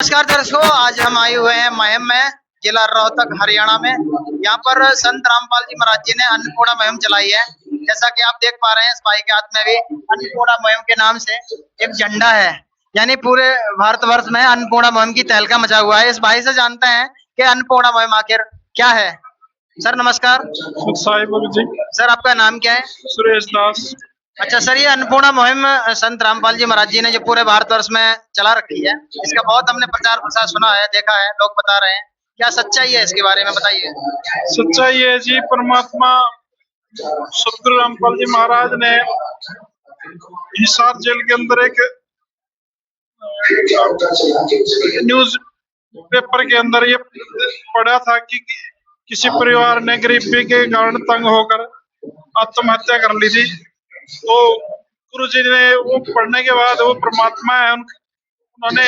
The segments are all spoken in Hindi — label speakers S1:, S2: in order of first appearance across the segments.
S1: नमस्कार दर्शकों, आज हम आए हुए हैं महिम में, जिला रोहतक हरियाणा में। यहाँ पर संत रामपाल जी महाराज जी ने अन्नपूर्णा मुहिम चलाई है। जैसा कि आप देख पा रहे हैं, इस भाई के हाथ में भी अन्नपूर्णा मुहिम के नाम से एक झंडा है। यानी पूरे भारतवर्ष में अन्नपूर्णा मुहिम की तहलका मचा हुआ है। इस भाई से जानते हैं कि अन्नपूर्णा मुहिम आखिर क्या है। सर नमस्कार।
S2: जी।
S1: सर आपका नाम क्या है?
S2: सुरेश दास।
S1: अच्छा सर, ये अन्नपूर्णा मुहिम संत रामपाल जी महाराज जी ने जो पूरे भारतवर्ष में चला रखी है, इसका बहुत हमने प्रचार प्रसार सुना है, देखा है, लोग बता रहे हैं। क्या सच्चाई है इसके बारे में बताइए।
S2: सच्चाई है जी, परमात्मा सतगुरु रामपाल जी महाराज ने हिसार जेल के अंदर एक न्यूज पेपर के अंदर ये पढ़ा था कि किसी परिवार ने गरीबी के कारण तंग होकर आत्महत्या कर ली थी। तो गुरु जी ने वो पढ़ने के बाद, वो परमात्मा है, उन्होंने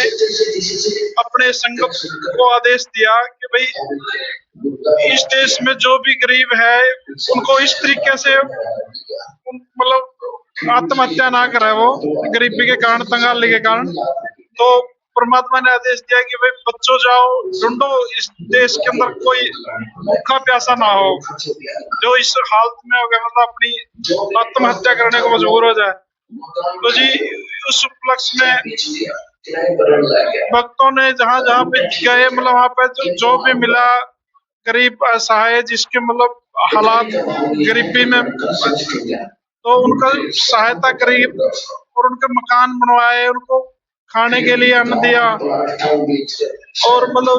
S2: अपने संगत को आदेश दिया कि भाई इस देश में जो भी गरीब है उनको इस तरीके से मतलब आत्महत्या ना करे, वो गरीबी के कारण, तंगाली के कारण। तो परमात्मा ने आदेश दिया कि भाई बच्चों जाओ ढूंढो इस देश के अंदर कोई भूखा प्यासा ना हो जो इस हालत में हो गया, मतलब अपनी आत्महत्या करने को मजबूर हो जाए। तो जी उस उपलक्ष्य में भक्तों ने जहाँ जहाँ पे गए, मतलब वहाँ पे जो भी मिला गरीब असहाय जिसके मतलब हालात गरीबी में, तो उनका सहायता करी और उनके मकान बनवाए, उनको खाने के लिए अन्न दिया। और मतलब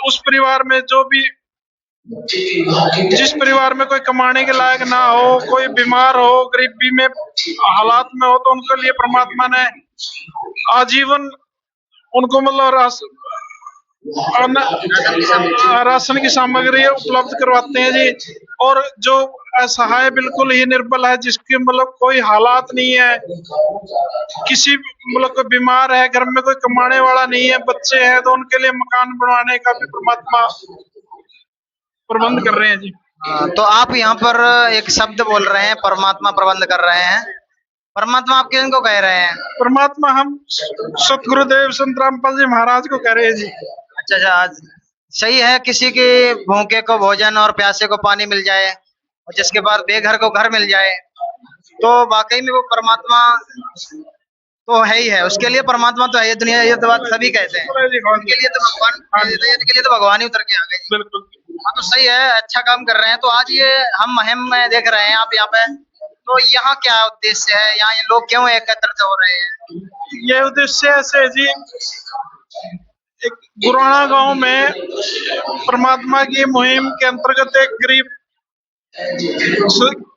S2: उस परिवार में जो भी, जिस परिवार में कोई कमाने के लायक ना हो, कोई बीमार हो, गरीबी में हालात में हो, तो उनके लिए परमात्मा ने आजीवन उनको मतलब राशन की सामग्री उपलब्ध करवाते हैं जी। और जो असहाय बिल्कुल ही निर्बल है, जिसके मतलब कोई हालात नहीं है, किसी मतलब कोई बीमार है, घर में कोई कमाने वाला नहीं है, बच्चे हैं, तो उनके लिए मकान बनवाने का भी परमात्मा प्रबंध कर रहे हैं जी।
S1: तो आप यहाँ पर एक शब्द बोल रहे हैं, परमात्मा प्रबंध कर रहे हैं। परमात्मा आप किनको कह रहे हैं?
S2: परमात्मा हम सतगुरुदेव संत रामपाल जी महाराज को कह रहे हैं जी।
S1: अच्छा अच्छा, सही है। किसी के भूखे को भोजन और प्यासे को पानी मिल जाए और जिसके पास बेघर को घर मिल जाए, तो वाकई में वो परमात्मा तो है ही है। उसके लिए परमात्मा तो है ये दुनिया, ये तो बात सभी कहते हैं। उनके लिए तो भगवान, के लिए तो भगवान ही उतर के आ गए जी।
S2: बिल्कुल।
S1: हाँ तो सही है, अच्छा काम कर रहे हैं। तो आज ये हम मुहिम में देख रहे हैं आप यहाँ पे, तो यहाँ क्या उद्देश्य है, यहाँ ये लोग क्यों एकत्रित हो रहे हैं?
S2: ये उद्देश्य ऐसे है जी, एक गुराना गांव में परमात्मा की मुहिम के अंतर्गत एक गरीब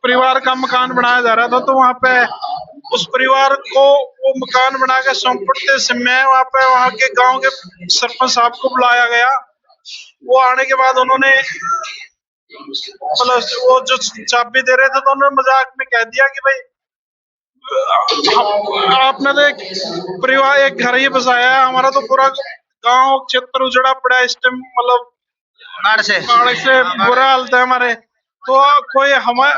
S2: परिवार का मकान बनाया जा रहा था। तो वहाँ पे उस परिवार को वो मकान बना के सौंपते समय वहाँ पे वहाँ के गांव के सरपंच साहब को बुलाया गया। वो आने के बाद उन्होंने मतलब वो जो चाबी दे रहे थे, तो उन्होंने मजाक में कह दिया कि भाई आपने तो एक परिवार, एक घर ही बसाया है, हमारा तो पूरा गांव क्षेत्र उजड़ा पड़ा है इस टाइम, मतलब बाढ़ से बुरा हालत है हमारे। तो कोई हमारे